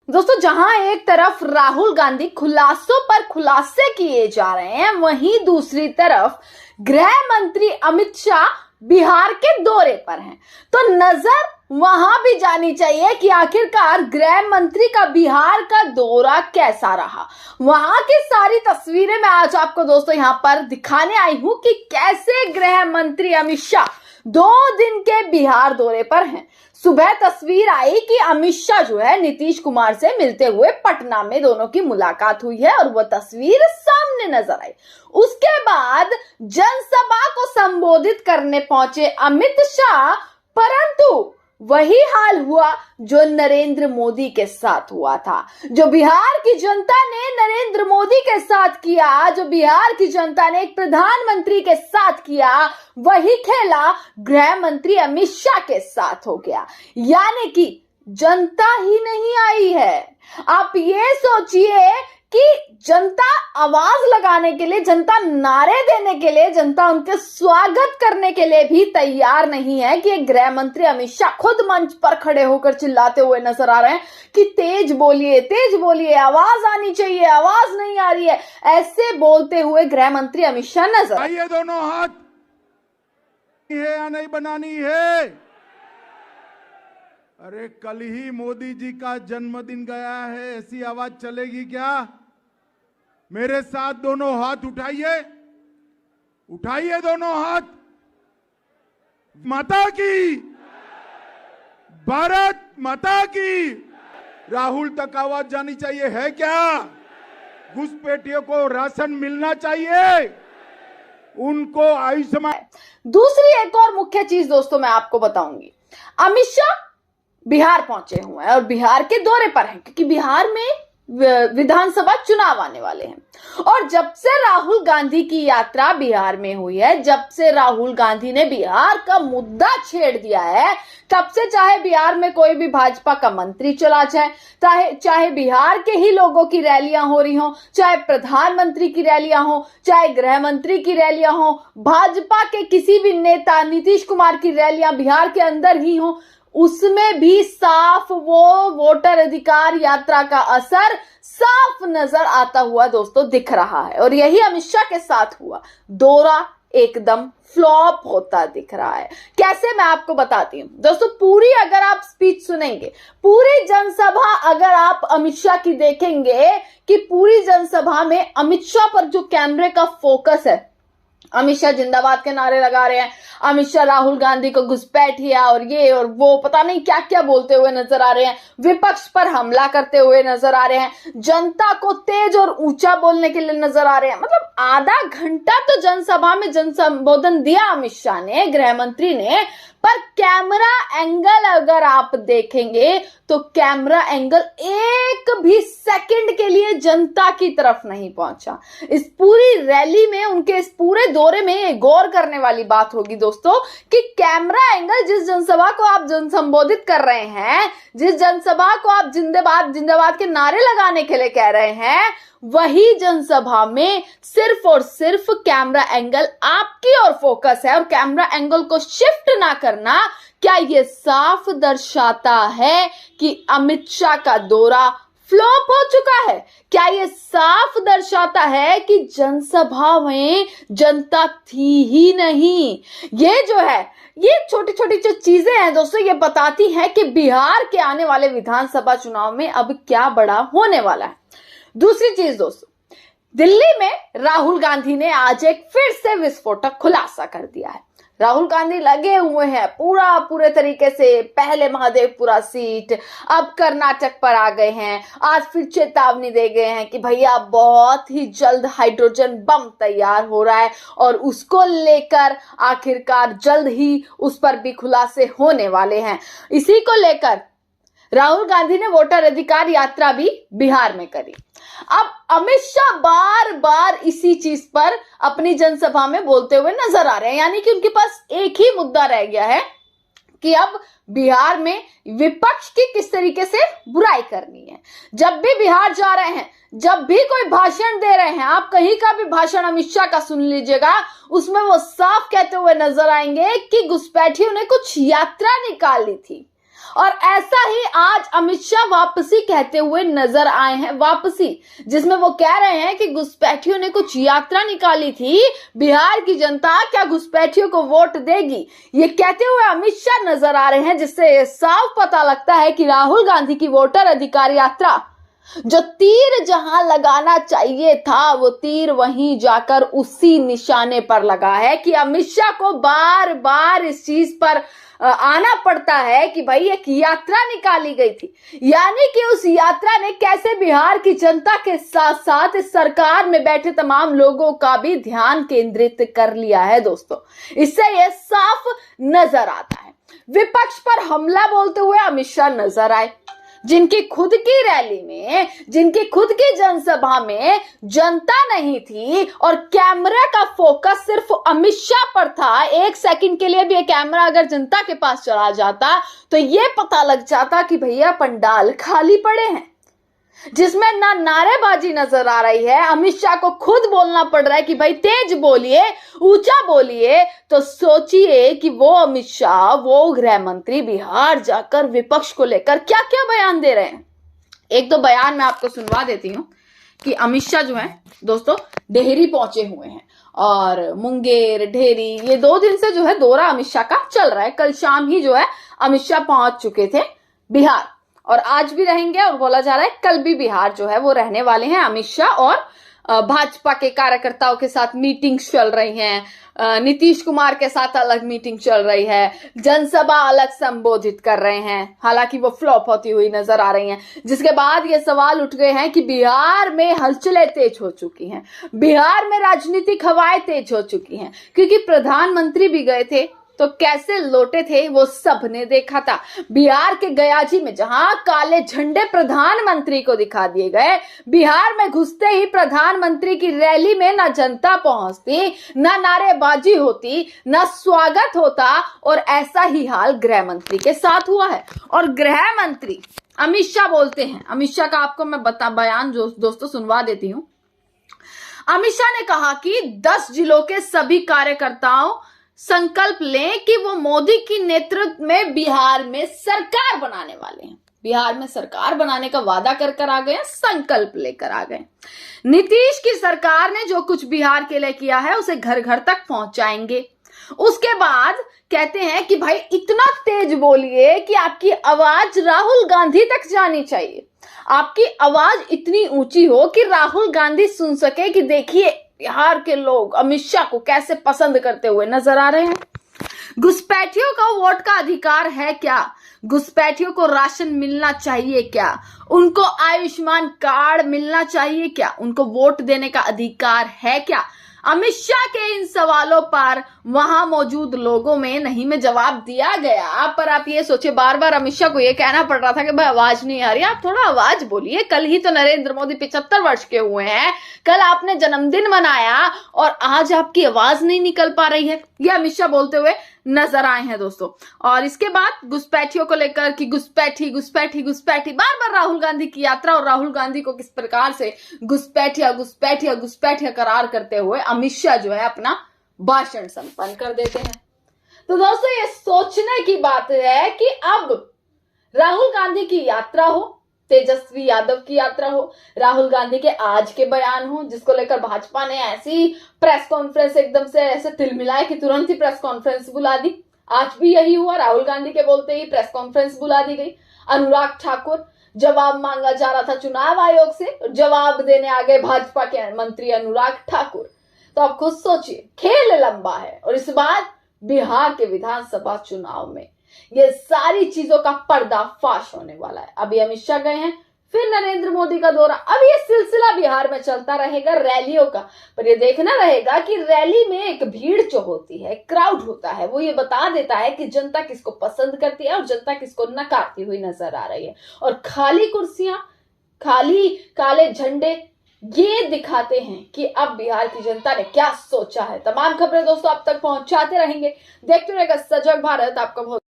दोस्तों, जहां एक तरफ राहुल गांधी खुलासों पर खुलासे किए जा रहे हैं, वहीं दूसरी तरफ गृह मंत्री अमित शाह बिहार के दौरे पर हैं। तो नजर वहां भी जानी चाहिए कि आखिरकार गृह मंत्री का बिहार का दौरा कैसा रहा। वहां की सारी तस्वीरें मैं आज आपको दोस्तों यहां पर दिखाने आई हूं कि कैसे गृह मंत्री अमित शाह 2 दिन के बिहार दौरे पर हैं। सुबह तस्वीर आई कि अमित शाह जो है नीतीश कुमार से मिलते हुए पटना में दोनों की मुलाकात हुई है और वह तस्वीर सामने नजर आई। उसके बाद जनसभा को संबोधित करने पहुंचे अमित शाह, परंतु वही हाल हुआ जो नरेंद्र मोदी के साथ हुआ था। जो बिहार की जनता ने नरेंद्र मोदी के साथ किया, जो बिहार की जनता ने एक प्रधानमंत्री के साथ किया, वही खेला गृह मंत्री अमित शाह के साथ हो गया। यानी कि जनता ही नहीं आई है। आप ये सोचिए कि जनता आवाज लगाने के लिए, जनता नारे देने के लिए, जनता उनके स्वागत करने के लिए भी तैयार नहीं है कि एक गृह मंत्री अमित शाह खुद मंच पर खड़े होकर चिल्लाते हुए नजर आ रहे हैं कि तेज बोलिए, आवाज आनी चाहिए, आवाज नहीं आ रही है। ऐसे बोलते हुए गृह मंत्री अमित शाह नजर आइए। दोनों हाथ है या नहीं बनानी है? अरे कल ही मोदी जी का जन्मदिन गया है, ऐसी आवाज चलेगी क्या? मेरे साथ दोनों हाथ उठाइए दोनों हाथ। माता की, भारत माता की। राहुल तक आवाज जानी चाहिए, है क्या? घुसपैठियों को राशन मिलना चाहिए, उनको आयुष्मान। दूसरी एक और मुख्य चीज दोस्तों मैं आपको बताऊंगी। अमित शाह बिहार पहुंचे हुए हैं और बिहार के दौरे पर हैं क्योंकि बिहार में विधानसभा चुनाव आने वाले हैं। और जब से राहुल गांधी की यात्रा बिहार में हुई है, जब से राहुल गांधी ने बिहार का मुद्दा छेड़ दिया है, तब से चाहे बिहार में कोई भी भाजपा का मंत्री चला जाए, चाहे बिहार के ही लोगों की रैलियां हो रही हो, चाहे प्रधानमंत्री की रैलियां हो, चाहे गृह मंत्री की रैलियां हो, भाजपा के किसी भी नेता नीतीश कुमार की रैलियां बिहार के अंदर ही हो, उसमें भी साफ वो वोटर अधिकार यात्रा का असर साफ नजर आता हुआ दोस्तों दिख रहा है। और यही अमित शाह के साथ हुआ। दौरा एकदम फ्लॉप होता दिख रहा है। कैसे, मैं आपको बताती हूं दोस्तों। पूरी अगर आप स्पीच सुनेंगे, पूरी जनसभा अगर आप अमित शाह की देखेंगे कि पूरी जनसभा में अमित शाह पर जो कैमरे का फोकस है, अमित शाह जिंदाबाद के नारे लगा रहे हैं, अमित शाह राहुल गांधी को घुसपैठिया और ये और वो पता नहीं क्या क्या बोलते हुए नजर आ रहे हैं, विपक्ष पर हमला करते हुए नजर आ रहे हैं, जनता को तेज और ऊंचा बोलने के लिए नजर आ रहे हैं। मतलब आधा घंटा तो जनसभा में जन संबोधन दिया अमित शाह ने, गृह मंत्री ने, पर कैमरा एंगल अगर आप देखेंगे तो कैमरा एंगल एक भी सेकंड के लिए जनता की तरफ नहीं पहुंचा। इस पूरी रैली में, उनके इस पूरे दौरे में ये गौर करने वाली बात होगी दोस्तों कि कैमरा एंगल, जिस जनसभा को आप जन संबोधित कर रहे हैं, जिस जनसभा को आप जिंदाबाद के नारे लगाने के लिए कह रहे हैं, वही जनसभा में सिर्फ और सिर्फ कैमरा एंगल आपकी ओर फोकस है। और कैमरा एंगल को शिफ्ट ना करना, क्या यह साफ दर्शाता है कि अमित शाह का दौरा फ्लॉप हो चुका है? क्या यह साफ दर्शाता है कि जनसभा में जनता थी ही नहीं? ये जो है, ये छोटी छोटी जो चीजें हैं दोस्तों, ये बताती हैं कि बिहार के आने वाले विधानसभा चुनाव में अब क्या बड़ा होने वाला है। दूसरी चीज दोस्तों, दिल्ली में राहुल गांधी ने आज एक फिर से विस्फोटक खुलासा कर दिया है। राहुल गांधी लगे हुए हैं पूरे तरीके से, पहले महादेवपुरा सीट, अब कर्नाटक पर आ गए हैं। आज फिर चेतावनी दे गए हैं कि भैया बहुत ही जल्द हाइड्रोजन बम तैयार हो रहा है और उसको लेकर आखिरकार जल्द ही उस पर भी खुलासे होने वाले हैं। इसी को लेकर राहुल गांधी ने वोटर अधिकार यात्रा भी बिहार में करी। अब अमित शाह बार बार इसी चीज पर अपनी जनसभा में बोलते हुए नजर आ रहे हैं। यानी कि उनके पास एक ही मुद्दा रह गया है कि अब बिहार में विपक्ष की किस तरीके से बुराई करनी है। जब भी बिहार जा रहे हैं, जब भी कोई भाषण दे रहे हैं, आप कहीं का भी भाषण अमित शाह का सुन लीजिएगा, उसमें वो साफ कहते हुए नजर आएंगे कि घुसपैठियों ने कुछ यात्रा निकाली थी और ऐसा ही आज अमित शाह वापसी कहते हुए नजर आए हैं, वापसी, जिसमें वो कह रहे हैं कि घुसपैठियों ने कुछ यात्रा निकाली थी, बिहार की जनता क्या घुसपैठियों को वोट देगी, ये कहते हुए अमित शाह नजर आ रहे हैं, जिससे साफ पता लगता है कि राहुल गांधी की वोटर अधिकार यात्रा, जो तीर जहां लगाना चाहिए था वो तीर वहीं जाकर उसी निशाने पर लगा है कि अमित शाह को बार बार इस चीज पर आना पड़ता है कि भाई एक यात्रा निकाली गई थी, यानी कि उस यात्रा ने कैसे बिहार की जनता के साथ साथ इस सरकार में बैठे तमाम लोगों का भी ध्यान केंद्रित कर लिया है। दोस्तों, इससे यह साफ नजर आता है। विपक्ष पर हमला बोलते हुए अमित शाह नजर आए, जिनकी खुद की रैली में, जिनकी खुद की जनसभा में जनता नहीं थी और कैमरा का फोकस सिर्फ अमित शाह पर था। एक सेकंड के लिए भी ये कैमरा अगर जनता के पास चला जाता तो ये पता लग जाता कि भैया पंडाल खाली पड़े हैं, जिसमें ना नारेबाजी नजर आ रही है। अमित शाह को खुद बोलना पड़ रहा है कि भाई तेज बोलिए, ऊंचा बोलिए। तो सोचिए कि वो अमित शाह, वो गृह मंत्री बिहार जाकर विपक्ष को लेकर क्या क्या बयान दे रहे हैं। एक दो बयान मैं आपको सुनवा देती हूं कि अमित शाह जो है दोस्तों डेहरी पहुंचे हुए हैं और मुंगेर, डेहरी, ये 2 दिन से जो है दौरा अमित शाह का चल रहा है। कल शाम ही जो है अमित शाह पहुंच चुके थे बिहार और आज भी रहेंगे और बोला जा रहा है कल भी बिहार जो है वो रहने वाले हैं अमित शाह। और भाजपा के कार्यकर्ताओं के साथ मीटिंग्स चल रही हैं, नीतीश कुमार के साथ अलग मीटिंग चल रही है, जनसभा अलग संबोधित कर रहे हैं, हालांकि वो फ्लॉप होती हुई नजर आ रही हैं। जिसके बाद ये सवाल उठ गए हैं कि बिहार में हलचलें तेज हो चुकी हैं, बिहार में राजनीतिक हवाएं तेज हो चुकी हैं, क्योंकि प्रधानमंत्री भी गए थे तो कैसे लौटे थे वो सबने देखा था। बिहार के गयाजी में जहां काले झंडे प्रधानमंत्री को दिखा दिए गए, बिहार में घुसते ही प्रधानमंत्री की रैली में ना जनता पहुंचती, ना नारेबाजी होती, ना स्वागत होता। और ऐसा ही हाल गृह मंत्री के साथ हुआ है। और गृह मंत्री अमित शाह बोलते हैं, अमित शाह का आपको मैं बयान जो दोस्तों सुनवा देती हूं। अमित शाह ने कहा कि 10 जिलों के सभी कार्यकर्ताओं संकल्प लें कि वो मोदी की नेतृत्व में बिहार में सरकार बनाने वाले हैं। बिहार में सरकार बनाने का वादा कर आ गए, संकल्प लेकर आ गए। नीतीश की सरकार ने जो कुछ बिहार के लिए किया है उसे घर घर तक पहुंचाएंगे। उसके बाद कहते हैं कि भाई इतना तेज बोलिए कि आपकी आवाज राहुल गांधी तक जानी चाहिए, आपकी आवाज इतनी ऊंची हो कि राहुल गांधी सुन सके कि देखिए बिहार के लोग अमित शाह को कैसे पसंद करते हुए नजर आ रहे हैं। घुसपैठियों का वोट का अधिकार है क्या? घुसपैठियों को राशन मिलना चाहिए क्या? उनको आयुष्मान कार्ड मिलना चाहिए क्या? उनको वोट देने का अधिकार है क्या? अमित शाह के इन सवालों पर वहां मौजूद लोगों में नहीं में जवाब दिया गया। पर आप ये सोचिए, बार बार अमित शाह को ये कहना पड़ रहा था कि भाई आवाज नहीं आ रही, आप थोड़ा आवाज बोलिए। कल ही तो नरेंद्र मोदी 75 वर्ष के हुए हैं, कल आपने जन्मदिन मनाया और आज आपकी आवाज नहीं निकल पा रही है। ये अमित शाह बोलते हुए नजर आए हैं दोस्तों। और इसके बाद घुसपैठियों को लेकर कि घुसपैठी घुसपैठी घुसपैठी, बार बार राहुल गांधी की यात्रा और राहुल गांधी को किस प्रकार से घुसपैठिया घुसपैठिया घुसपैठिया करार करते हुए अमित शाह जो है अपना भाषण संपन्न कर देते हैं। तो दोस्तों ये सोचने की बात है कि अब राहुल गांधी की यात्रा हो, तेजस्वी यादव की यात्रा हो, राहुल गांधी के आज के बयान हो, जिसको लेकर भाजपा ने ऐसी प्रेस कॉन्फ्रेंस एकदम से ऐसे तिलमिलाए कि तुरंत ही प्रेस कॉन्फ्रेंस बुला दी। आज भी यही हुआ, राहुल गांधी के बोलते ही प्रेस कॉन्फ्रेंस बुला दी गई। अनुराग ठाकुर, जवाब मांगा जा रहा था चुनाव आयोग से, जवाब देने आ गए भाजपा के मंत्री अनुराग ठाकुर। तो आप खुद सोचिए, खेल लंबा है। और इस बार बिहार के विधानसभा चुनाव में ये सारी चीजों का पर्दाफाश होने वाला है। अभी अमित शाह गए हैं, फिर नरेंद्र मोदी का दौरा, अब ये सिलसिला बिहार में चलता रहेगा रैलियों का। पर ये देखना रहेगा कि रैली में एक भीड़ जो होती है, क्राउड होता है, वो ये बता देता है कि जनता किसको पसंद करती है और जनता किसको नकारती हुई नजर आ रही है। और खाली कुर्सियां, खाली काले झंडे ये दिखाते हैं कि अब बिहार की जनता ने क्या सोचा है। तमाम खबरें दोस्तों आप तक पहुंचाते रहेंगे, देखते रहेगा सजग भारत। आपका बहुत